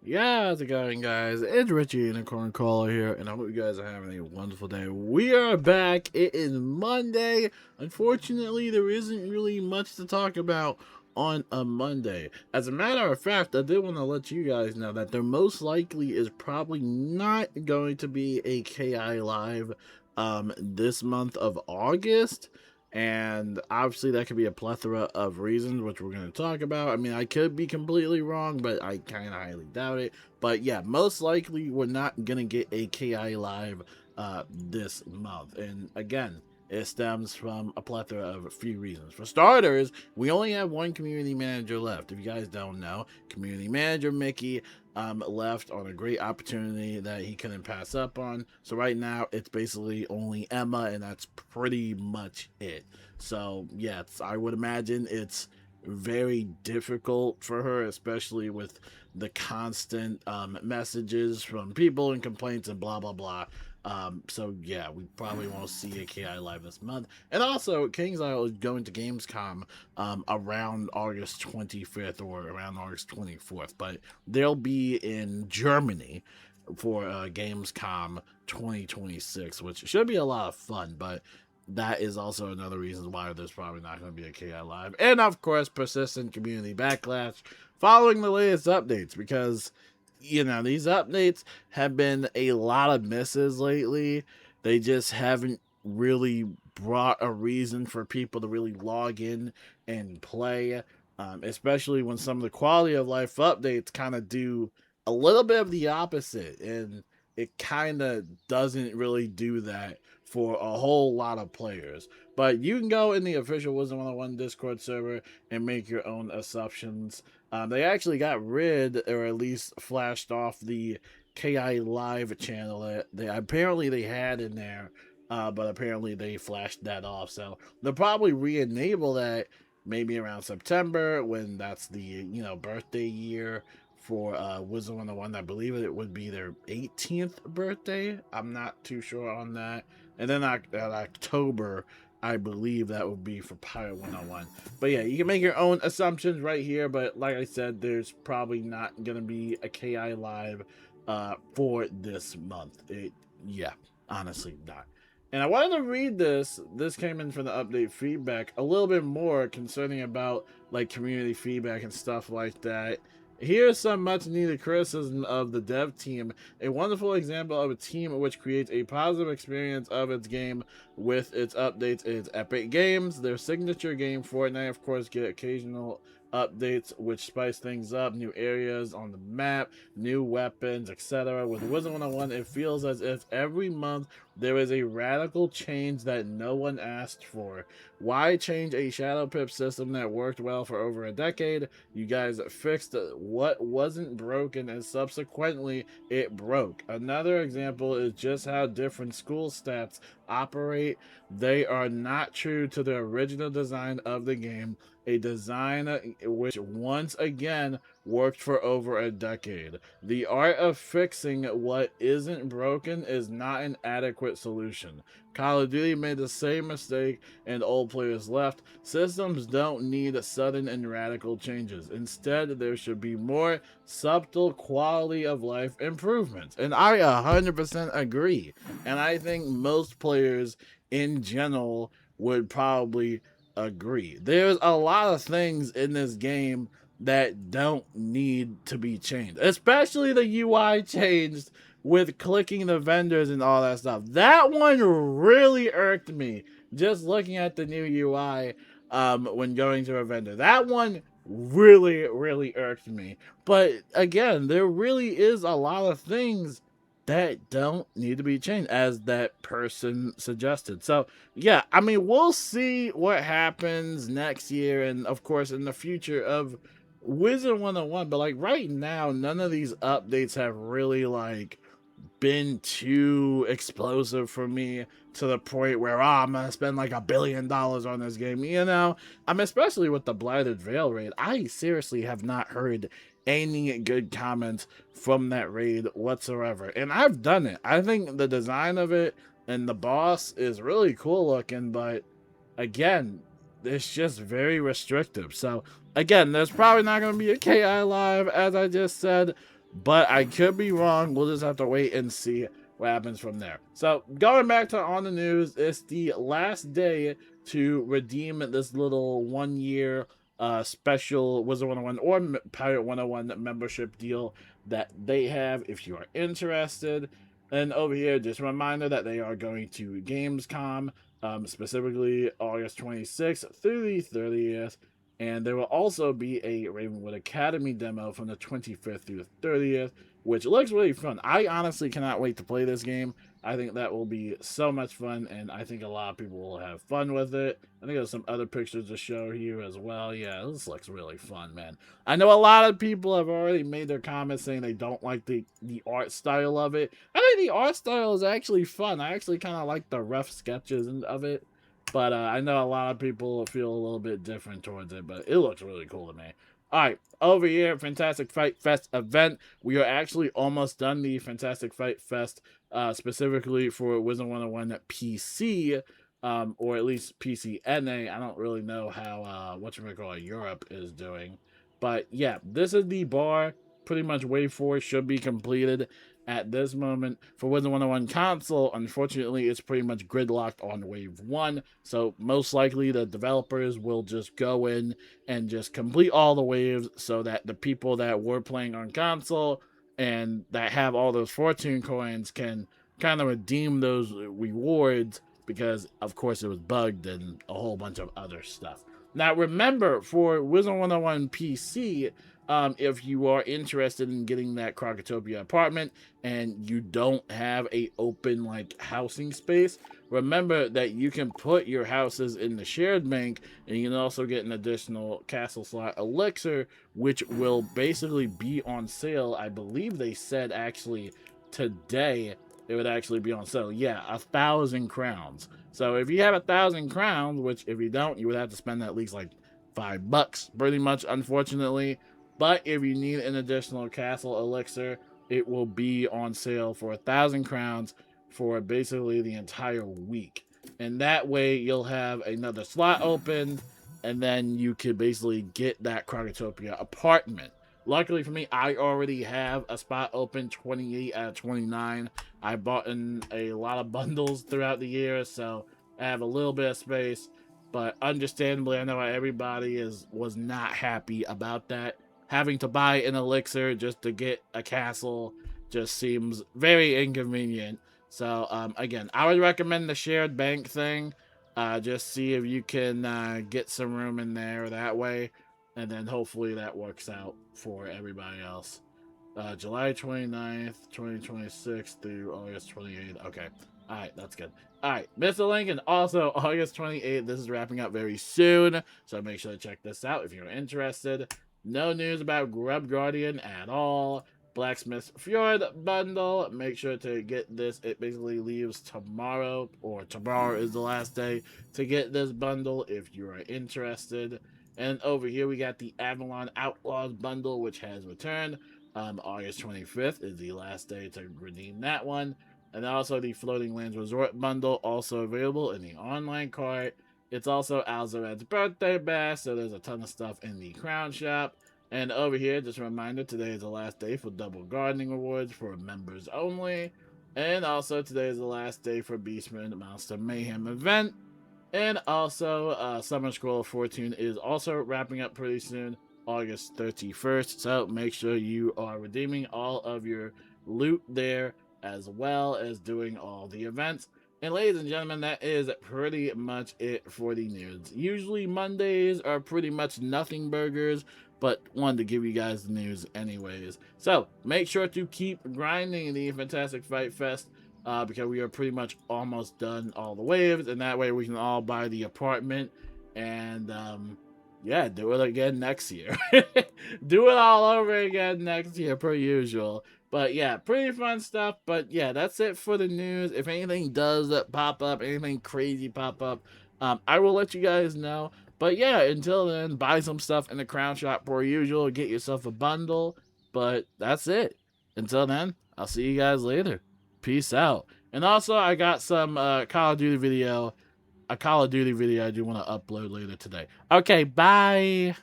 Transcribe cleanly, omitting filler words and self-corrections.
Yeah, how's it going, guys? It's Richie and a Corn Caller here, and I hope you guys are having a wonderful day. We are back. It is Monday. Unfortunately, there isn't really much to talk about on a Monday. As a matter of fact, I did want to let you guys know that there most likely is probably not going to be a KI Live this month of August. And obviously, that could be a plethora of reasons, which we're going to talk about. I mean, I could be completely wrong, but I kind of highly doubt it. But yeah, most likely, we're not going to get a KI Live this month. And again, it stems from a plethora of a few reasons. For starters, we only have one community manager left. If you guys don't know, community manager Mickey left on a great opportunity that he couldn't pass up on. So right now it's basically only Emma, and that's pretty much it. So yeah, I would imagine it's very difficult for her, especially with the constant messages from people and complaints and blah blah blah. So yeah, we probably won't see a KI Live this month. And also, King's Isle is going to Gamescom around August 25th or around August 24th, but they'll be in Germany for Gamescom 2026, which should be a lot of fun. But that is also another reason why there's probably not going to be a KI Live. And of course, persistent community backlash following the latest updates, because these updates have been a lot of misses lately. They just haven't really brought a reason for people to really log in and play, especially when some of the quality of life updates kind of do a little bit of the opposite. And it kind of doesn't really do that for a whole lot of players. But you can go in the official Wizard101 Discord server and make your own assumptions. They actually got rid, or at least flashed off, the KI Live channel that they had in there, but apparently they flashed that off. So they'll probably re-enable that maybe around September, when that's the birthday year for Wizard101. I believe it would be their 18th birthday. I'm not too sure on that. And then October, I believe that would be for Pirate 101. But yeah, you can make your own assumptions right here. But like I said, there's probably not going to be a KI Live for this month. Yeah, honestly not. And I wanted to read this. This came in from the update feedback a little bit more concerning about like community feedback and stuff like that. Here's some much needed criticism of the dev team. A wonderful example of a team which creates a positive experience of its game with its updates is Epic Games. Their signature game, Fortnite, of course, get occasional updates which spice things up, new areas on the map, new weapons, etc. With Wizard101, it feels as if every month there is a radical change that no one asked for. Why change a Shadow Pip system that worked well for over a decade? You guys fixed what wasn't broken, and subsequently it broke. Another example is just how different school stats operate. They are not true to the original design of the game, a design which once again worked for over a decade. The art of fixing what isn't broken is not an adequate solution. Call of Duty made the same mistake and old players left. Systems don't need sudden and radical changes. Instead, there should be more subtle quality of life improvements. And I 100% agree. And I think most players in general would probably agree. There's a lot of things in this game that don't need to be changed, especially the UI changed with clicking the vendors and all that stuff. That one really irked me, just looking at the new UI when going to a vendor. That one really irked me. But again, there really is a lot of things that don't need to be changed, as that person suggested. So yeah, I mean, we'll see what happens next year, and of course in the future of Wizard101. But like right now, none of these updates have really like been too explosive for me, to the point where I'm gonna spend like $1 billion on this game. I'm especially with the Blighted Veil raid. I seriously have not heard any good comments from that raid whatsoever, and I've done it. I think the design of it and the boss is really cool looking, but again, it's just very restrictive. So again, there's probably not going to be a KI Live, as I just said. but I could be wrong. We'll just have to wait and see what happens from there. So going back to on the news, it's the last day to redeem this little 1 year special Wizard101 or Pirate 101 membership deal that they have if you are interested. And over here, just a reminder that they are going to Gamescom, specifically August 26th through the 30th. And there will also be a Ravenwood Academy demo from the 25th through the 30th, which looks really fun. I honestly cannot wait to play this game. I think that will be so much fun, and I think a lot of people will have fun with it. I think there's some other pictures to show here as well. Yeah, this looks really fun, man. I know a lot of people have already made their comments saying they don't like the art style of it. I think the art style is actually fun. I actually kind of like the rough sketches of it. But I know a lot of people feel a little bit different towards it, but it looks really cool to me. All right, over here, Fantastic Fight Fest event. We are actually almost done the Fantastic Fight Fest, specifically for Wizard101 PC, or at least PCNA. I don't really know how whatchamacallit Europe is doing, but yeah, this is the bar. Pretty much Wave 4 should be completed at this moment. For Wizard101 console, unfortunately, it's pretty much gridlocked on Wave 1, so most likely the developers will just go in and just complete all the waves so that the people that were playing on console and that have all those fortune coins can kind of redeem those rewards, because of course it was bugged and a whole bunch of other stuff. Now remember, for Wizard101 PC, if you are interested in getting that Krokotopia apartment and you don't have a open like housing space, remember that you can put your houses in the shared bank, and you can also get an additional castle slot elixir, which will basically be on sale. I believe they said actually today it would actually be on sale. Yeah, 1,000 crowns. So if you have 1,000 crowns, which if you don't, you would have to spend at least like $5 pretty much, unfortunately. But if you need an additional castle elixir, it will be on sale for 1,000 crowns for basically the entire week. And that way you'll have another slot open, and then you could basically get that Krokotopia apartment. Luckily for me, I already have a spot open, 28 out of 29. I bought in a lot of bundles throughout the year, so I have a little bit of space. But understandably, I know everybody was not happy about that. Having to buy an elixir just to get a castle just seems very inconvenient. So again, I would recommend the shared bank thing. Just see if you can get some room in there that way, and then hopefully that works out for everybody else. July 29th, 2026 through August 28th. Okay. All right, that's good. All right, Mr. Lincoln, also August 28th. This is wrapping up very soon, so make sure to check this out if you're interested. No news about Grub Guardian at all. Blacksmith Fjord bundle. Make sure to get this. It basically leaves tomorrow, or tomorrow is the last day to get this bundle if you are interested. And over here we got the Avalon Outlaws bundle, which has returned. August 25th is the last day to redeem that one. And also the Floating Lands Resort bundle, also available in the online cart. It's also Alzared's birthday bash, so there's a ton of stuff in the Crown Shop. And over here, just a reminder, today is the last day for double gardening rewards for members only. And also, today is the last day for Beastman Monster Mayhem event. And also, Summer Scroll of Fortune is also wrapping up pretty soon, August 31st. So make sure you are redeeming all of your loot there, as well as doing all the events. And ladies and gentlemen, that is pretty much it for the news. Usually Mondays are pretty much nothing burgers, but wanted to give you guys the news anyways. So make sure to keep grinding the Fantastic Fight Fest, because we are pretty much almost done all the waves, and that way we can all buy the apartment and yeah, do it again next year. Do it all over again next year per usual. But yeah, pretty fun stuff. But yeah, that's it for the news. If anything does pop up, anything crazy pop up, I will let you guys know. But yeah, until then, buy some stuff in the Crown Shop per usual. Get yourself a bundle. But that's it. Until then, I'll see you guys later. Peace out. And also, I got some Call of Duty video. A Call of Duty video I do want to upload later today. Okay, bye.